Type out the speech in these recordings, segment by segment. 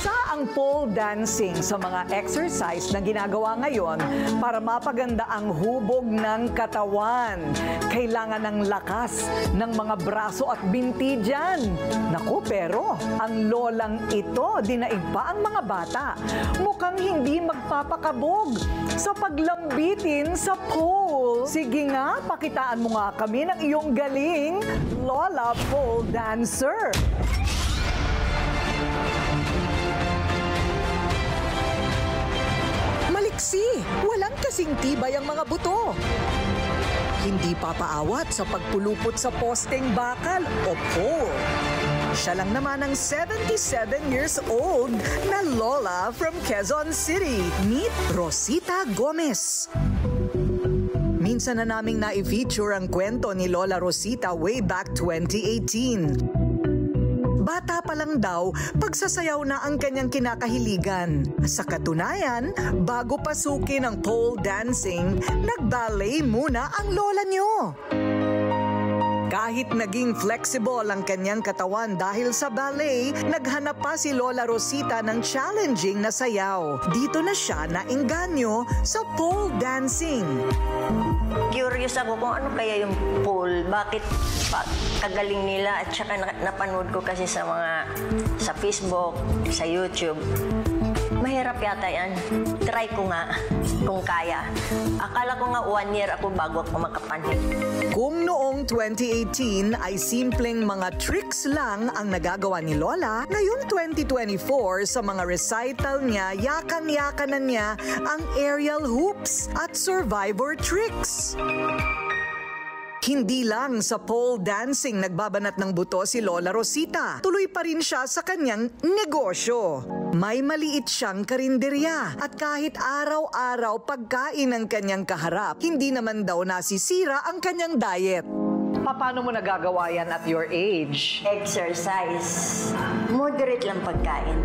Isa ang pole dancing sa mga exercise na ginagawa ngayon para mapaganda ang hubog ng katawan. Kailangan ng lakas ng mga braso at binti dyan. Naku, pero ang lolang ito, dinaig pa ang mga bata. Mukhang hindi magpapakabog sa paglambitin sa pole. Sige nga, pakitaan mo nga kami ng iyong galing, Lola Pole Dancer. Maliksi, walang kasing tibay ang mga buto. Hindi papaawat sa pagpulupot sa posteng bakal o pole. Siya lang naman ang 77 years old na Lola from Quezon City. Meet Rosita Gomez. Minsan na naming na-feature ang kwento ni Lola Rosita way back 2018. Bata pa lang daw, pagsasayaw na ang kanyang kinakahiligan. Sa katunayan, bago pasukin ang pole dancing, nag-ballet muna ang lola niyo. Kahit naging flexible ang kanyang katawan dahil sa ballet, naghanap pa si Lola Rosita ng challenging na sayaw. Dito na siya naengganyo sa pole dancing. Curious ako kung ano kaya yung pole, bakit kagaling nila, at saka napanood ko kasi sa Facebook, sa YouTube. Mahirap yata yan. Try ko nga kung kaya. Akala ko nga 1 year ako bago ako makapanhid. Kung noong 2018 ay simpleng mga tricks lang ang nagagawa ni Lola, ngayong 2024 sa mga recital niya, yakan-yakan na niya ang aerial hoops at survivor tricks. Hindi lang sa pole dancing nagbabanat ng buto si Lola Rosita. Tuloy pa rin siya sa kanyang negosyo. May maliit siyang karinderya at kahit araw-araw pagkain ang kanyang kaharap, hindi naman daw nasisira ang kanyang diet. Paano mo nagagawa yan at your age? Exercise. Moderate lang pagkain.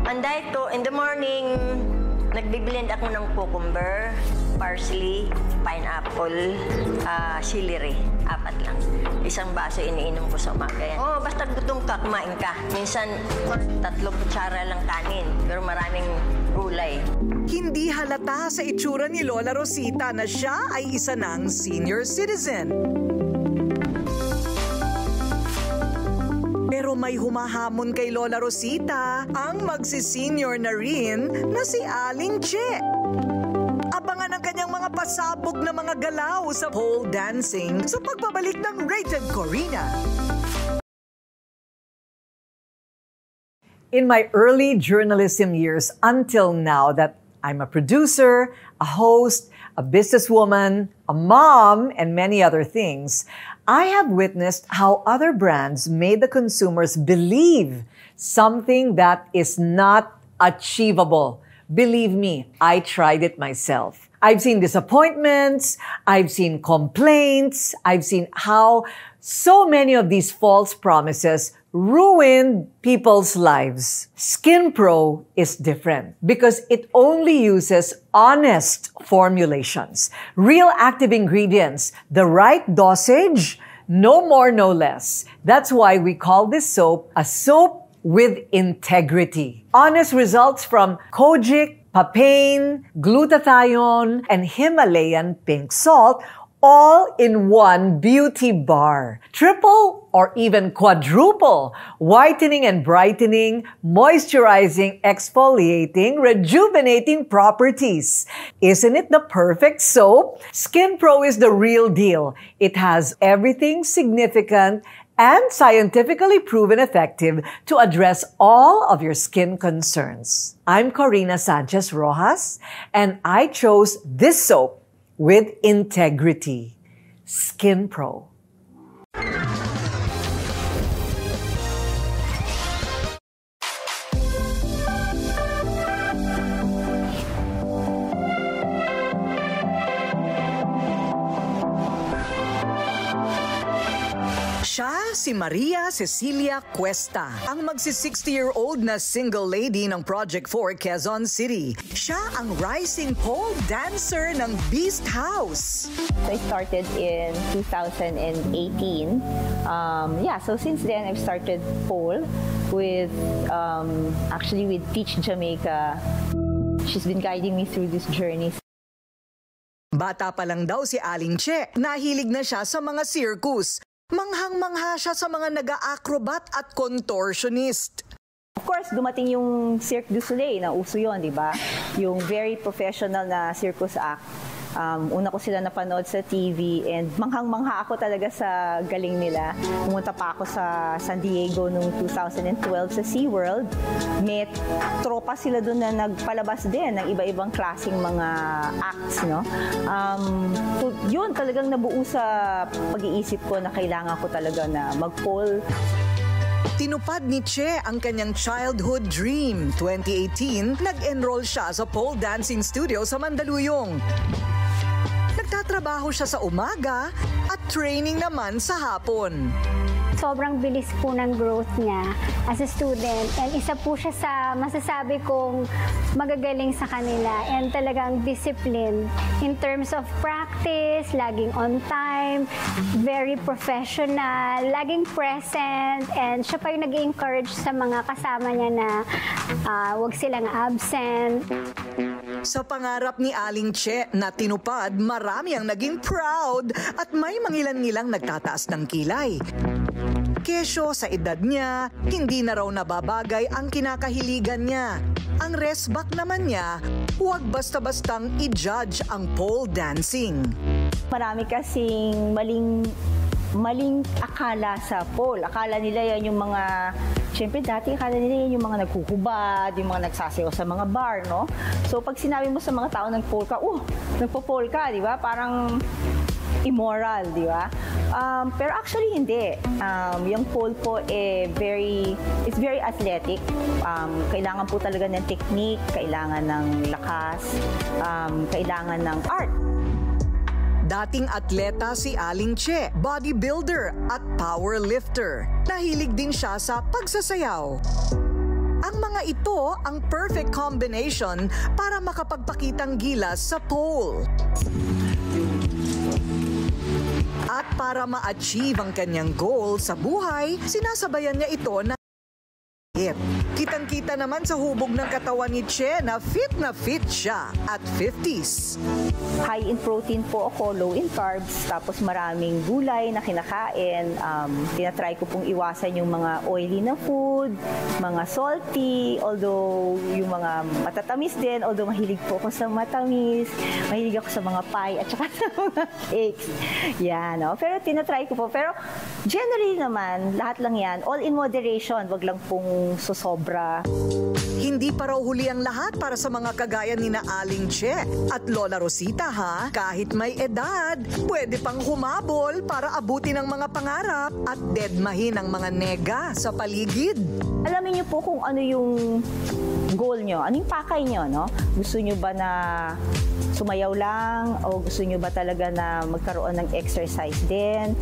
Ang diet ko, in the morning, nagbiblend ako ng cucumber, parsley, pineapple, celery. 4 lang. Isang baso iniinom ko sa umaga yan. Oh, basta gutom ka, kumain ka. Minsan, 3 kutsara lang kanin, pero maraming gulay. Hindi halata sa itsura ni Lola Rosita na siya ay isa ng senior citizen. Pero may humahamon kay Lola Rosita, ang magsi-senior na rin na si Aling Che. Abangan ang kanyang mga pasabog na mga galaw sa pole dancing sa pagbabalik ng Rated Corina. In my early journalism years until now that I'm a producer, a host, a businesswoman, a mom, and many other things, I have witnessed how other brands made the consumers believe something that is not achievable. Believe me, I tried it myself. I've seen disappointments, I've seen complaints, I've seen how so many of these false promises ruined people's lives. SkinPro is different because it only uses honest formulations, real active ingredients, the right dosage, no more, no less. That's why we call this soap a soap with integrity. Honest results from kojic, papain, glutathione, and Himalayan pink salt, all in one beauty bar. Triple or even quadruple whitening and brightening, moisturizing, exfoliating, rejuvenating properties. Isn't it the perfect soap? SkinPro is the real deal. It has everything significant and scientifically proven effective to address all of your skin concerns. I'm Corina Sanchez Rojas, and I chose this soap with integrity. SkinPro. Siya Siya si Maria Cecilia Cuesta, ang magsi-60-year-old na single lady ng Project 4 Quezon City. Siya ang rising pole dancer ng Beast House. I started in 2018. So since then I've started pole with actually with Teach Jamaica. She's been guiding me through this journey. Bata pa lang daw si Aling Che, nahilig na siya sa mga circus. Manghang-mangha siya sa mga nag-acrobat at contortionist. Of course, dumating yung Cirque du Soleil, na uso yun, di ba? Yung very professional na circus act. Una ko sila napanood sa TV and manghang-mangha ako talaga sa galing nila. Pumunta pa ako sa San Diego noong 2012 sa SeaWorld. May tropa sila doon na nagpalabas din ng iba-ibang klaseng mga acts, no? So yun talagang nabuo sa pag-iisip ko na kailangan ko talaga na mag-pole. Tinupad ni Che ang kanyang childhood dream. 2018, nag-enroll siya sa pole dancing studio sa Mandaluyong. Nagtatrabaho siya sa umaga at training naman sa hapon. Sobrang bilis po ng growth niya as a student. And isa po siya sa masasabi kong magagaling sa kanila. And talagang discipline in terms of practice, laging on time, very professional, laging present. And siya pa yung nag-encourage sa mga kasama niya na huwag silang absent. Sa pangarap ni Aling Che na tinupad, marami ang naging proud at may mangilan-ngilang nagtataas ng kilay. Kesyo sa edad niya, hindi na raw nababagay ang kinakahiligan niya. Ang resback naman niya, huwag basta-bastang i-judge ang pole dancing. Marami kasing maling akala sa pole. Akala nila yan yung mga, siyempre dati akala nila yan yung mga nagkuhubad, yung mga nagsasayaw sa mga bar, no? So pag sinabi mo sa mga tao nagpole ka, nagpo-pole ka, di ba? Parang immoral, di ba? Pero actually hindi. Yung pole po it's very athletic. Kailangan po talaga ng technique, kailangan ng lakas, kailangan ng art. Dating atleta si Aling Che, bodybuilder at powerlifter. Nahilig din siya sa pagsasayaw. Ang mga ito ang perfect combination para makapagpakitang gilas sa pole. At para ma-achieve ang kanyang goal sa buhay, sinasabayan niya ito na kitang-kita naman sa hubog ng katawan ni Che na fit siya at 50s. High in protein po ako, low in carbs, tapos maraming gulay na kinakain. Tinatry ko pong iwasan yung mga oily na food, mga salty, although yung mga matatamis din, although mahilig po ako sa matamis, mahilig ako sa mga pie at saka sa mga cakes. Yan, no? Pero tinatry ko po. Pero generally naman, lahat lang yan, all in moderation, wag lang pong susobra. Hindi pa raw huli ang lahat para sa mga kagaya ni na Aling Che at Lola Rosita ha. Kahit may edad, pwede pang humabol para abutin ang mga pangarap at deadmahin ang mga nega sa paligid. Alamin niyo po kung ano yung goal nyo, ano yung pakay nyo, no? Gusto nyo ba na sumayaw lang o gusto nyo ba talaga na magkaroon ng exercise din?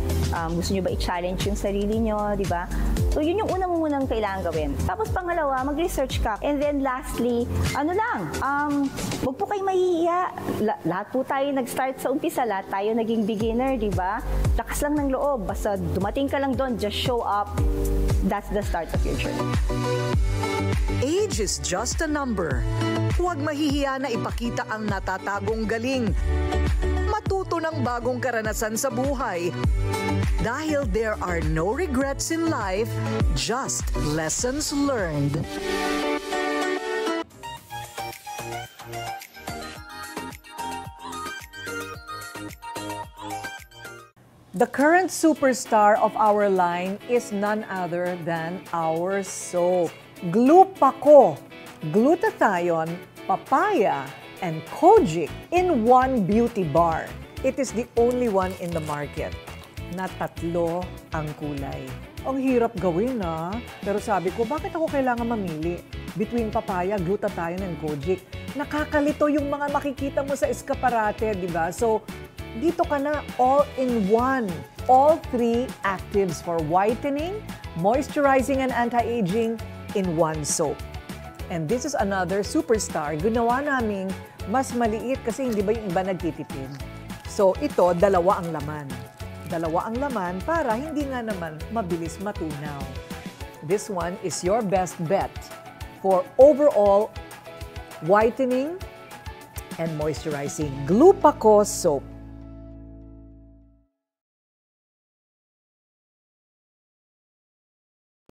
Gusto nyo ba i-challenge yung sarili nyo, di ba? So yun yung unang kailangan gawin. Tapos pangalawa, mag-research ka. And then lastly, wag po kayo mahihiya. Lahat po tayo nag-start sa umpisa, lahat tayo naging beginner, di ba? Lakas lang ng loob. Basta dumating ka lang doon, just show up. That's the start of your journey. Age is just a number. Huwag mahihiya na ipakita ang natatagong galing. Matuto ng bagong karanasan sa buhay. Dahil there are no regrets in life, just lessons learned. The current superstar of our line is none other than our soap. Glupaco, glutathione, papaya, and kojic in one beauty bar. It is the only one in the market na tatlo ang kulay. Ang hirap gawin pero sabi ko, bakit ako kailangan mamili between papaya, glutathione, and kojic? Nakakalito yung mga makikita mo sa eskaparate, di ba? So, dito ka na all in one. all 3 actives for whitening, moisturizing, and anti-aging in one soap. And this is another superstar. Ginawa naming mas maliit kasi hindi ba yung iba nagtitipid. So ito, dalawa ang laman. Dalawa ang laman para hindi nga naman mabilis matunaw. This one is your best bet for overall whitening and moisturizing. Glupaco soap.